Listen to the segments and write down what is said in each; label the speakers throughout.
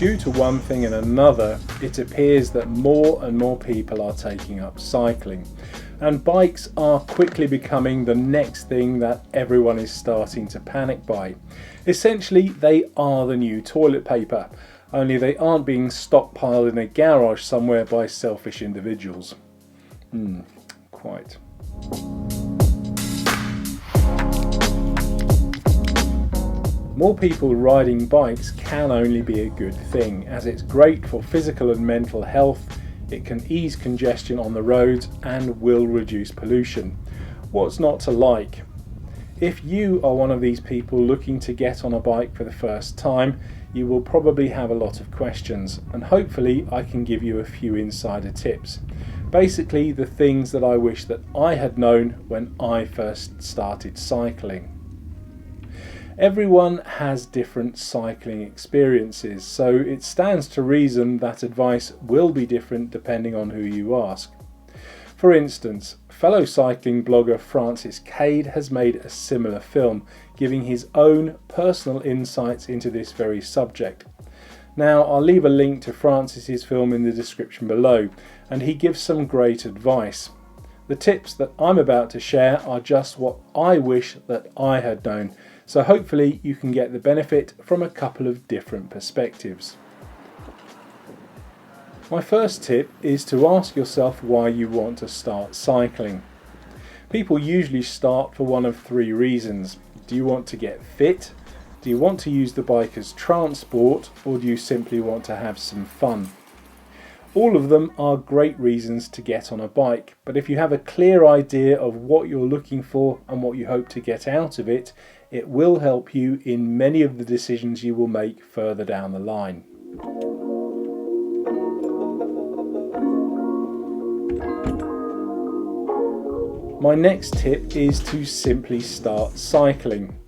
Speaker 1: due to one thing and another, it appears that more and more people are taking up cycling, and bikes are quickly becoming the next thing that everyone is starting to panic buy. Essentially, they are the new toilet paper, only they aren't being stockpiled in a garage somewhere by selfish individuals. Quite. More people riding bikes can only be a good thing, as it's great for physical and mental health, it can ease congestion on the roads and will reduce pollution. What's not to like? If you are one of these people looking to get on a bike for the first time, you will probably have a lot of questions, and hopefully I can give you a few insider tips. Basically the things that I wish that I had known when I first started cycling. Everyone has different cycling experiences, so it stands to reason that advice will be different depending on who you ask. For instance, fellow cycling blogger Francis Cade has made a similar film, giving his own personal insights into this very subject. Now, I'll leave a link to Francis's film in the description below, and he gives some great advice. The tips that I'm about to share are just what I wish that I had known, so hopefully you can get the benefit from a couple of different perspectives. My first tip is to ask yourself why you want to start cycling. People usually start for one of three reasons. Do you want to get fit? Do you want to use the bike as transport? Or do you simply want to have some fun? All of them are great reasons to get on a bike, but if you have a clear idea of what you're looking for and what you hope to get out of it, it will help you in many of the decisions you will make further down the line. My next tip is to simply start cycling.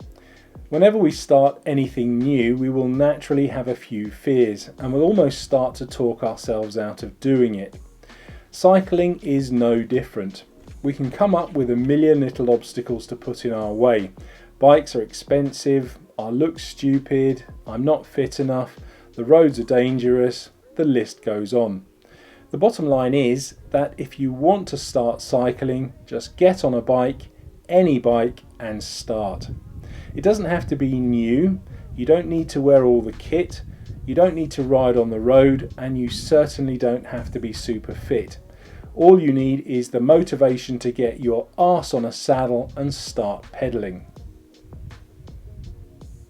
Speaker 1: Whenever we start anything new, we will naturally have a few fears and we'll almost start to talk ourselves out of doing it. Cycling is no different. We can come up with a million little obstacles to put in our way. Bikes are expensive, I look stupid, I'm not fit enough, the roads are dangerous, the list goes on. The bottom line is that if you want to start cycling, just get on a bike, any bike, and start. It doesn't have to be new, you don't need to wear all the kit, you don't need to ride on the road, and you certainly don't have to be super fit. All you need is the motivation to get your arse on a saddle and start pedaling.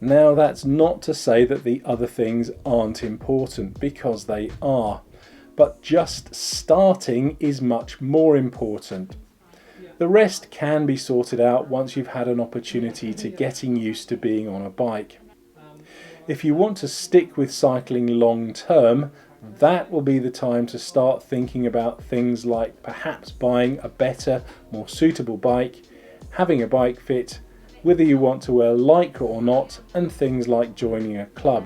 Speaker 1: Now, that's not to say that the other things aren't important, because they are, but just starting is much more important. The rest can be sorted out once you've had an opportunity to getting used to being on a bike. If you want to stick with cycling long term, that will be the time to start thinking about things like perhaps buying a better, more suitable bike, having a bike fit, whether you want to wear lycra or not, and things like joining a club.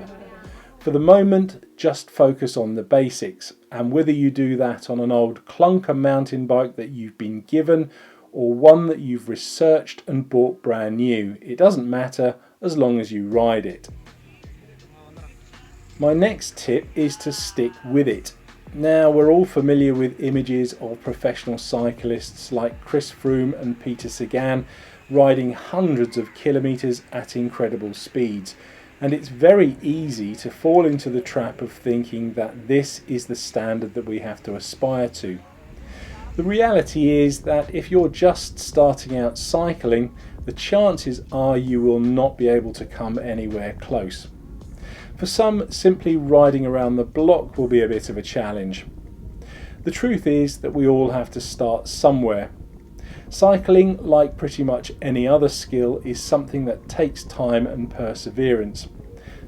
Speaker 1: For the moment, just focus on the basics, and whether you do that on an old clunker mountain bike that you've been given or one that you've researched and bought brand new, it doesn't matter as long as you ride it. My next tip is to stick with it. Now, we're all familiar with images of professional cyclists like Chris Froome and Peter Sagan riding hundreds of kilometres at incredible speeds, and it's very easy to fall into the trap of thinking that this is the standard that we have to aspire to. The reality is that if you're just starting out cycling, the chances are you will not be able to come anywhere close. For some, simply riding around the block will be a bit of a challenge. The truth is that we all have to start somewhere. Cycling, like pretty much any other skill, is something that takes time and perseverance.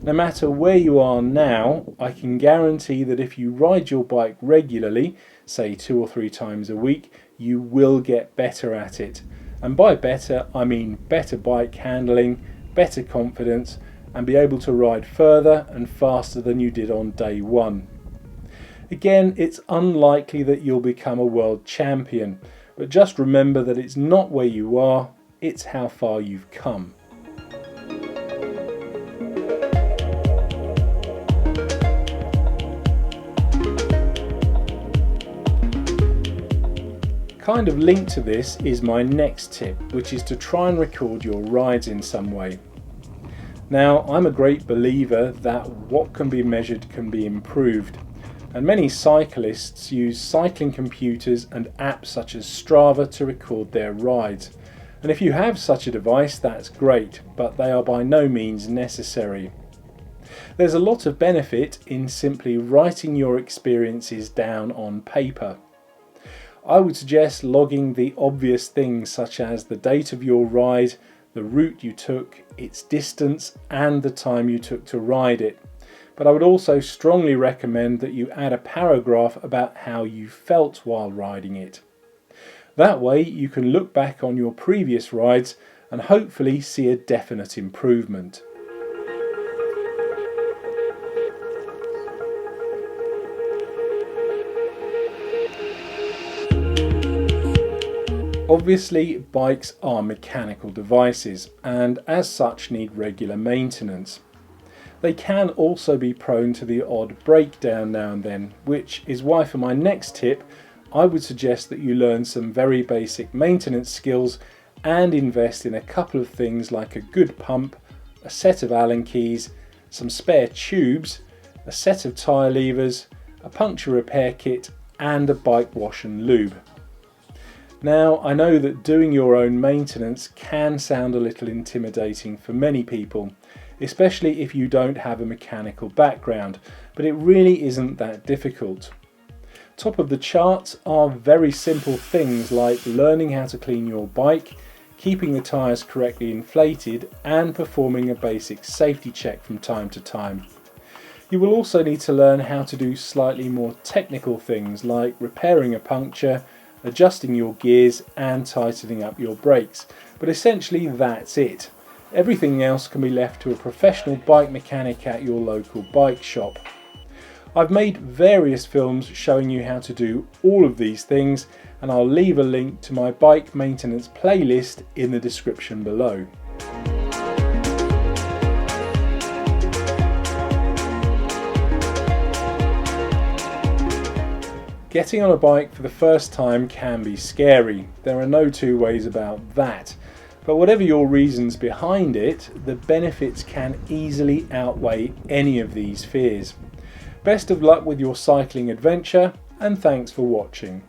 Speaker 1: No matter where you are now, I can guarantee that if you ride your bike regularly, say 2 or 3 times a week, you will get better at it. And by better, I mean better bike handling, better confidence, and be able to ride further and faster than you did on day one. Again, it's unlikely that you'll become a world champion, but just remember that it's not where you are, it's how far you've come. Kind of linked to this is my next tip, which is to try and record your rides in some way. Now, I'm a great believer that what can be measured can be improved, and many cyclists use cycling computers and apps such as Strava to record their rides. And if you have such a device, that's great, but they are by no means necessary. There's a lot of benefit in simply writing your experiences down on paper. I would suggest logging the obvious things such as the date of your ride, the route you took, its distance, and the time you took to ride it. But I would also strongly recommend that you add a paragraph about how you felt while riding it. That way you can look back on your previous rides and hopefully see a definite improvement. Obviously, bikes are mechanical devices and as such need regular maintenance. They can also be prone to the odd breakdown now and then, which is why for my next tip I would suggest that you learn some very basic maintenance skills and invest in a couple of things like a good pump, a set of Allen keys, some spare tubes, a set of tyre levers, a puncture repair kit and a bike wash and lube. Now, I know that doing your own maintenance can sound a little intimidating for many people, especially if you don't have a mechanical background, but it really isn't that difficult. Top of the charts are very simple things like learning how to clean your bike, keeping the tyres correctly inflated, and performing a basic safety check from time to time. You will also need to learn how to do slightly more technical things like repairing a puncture, adjusting your gears and tightening up your brakes, but essentially that's it. Everything else can be left to a professional bike mechanic at your local bike shop. I've made various films showing you how to do all of these things, and I'll leave a link to my bike maintenance playlist in the description below. Getting on a bike for the first time can be scary. There are no two ways about that. But whatever your reasons behind it, the benefits can easily outweigh any of these fears. Best of luck with your cycling adventure, and thanks for watching.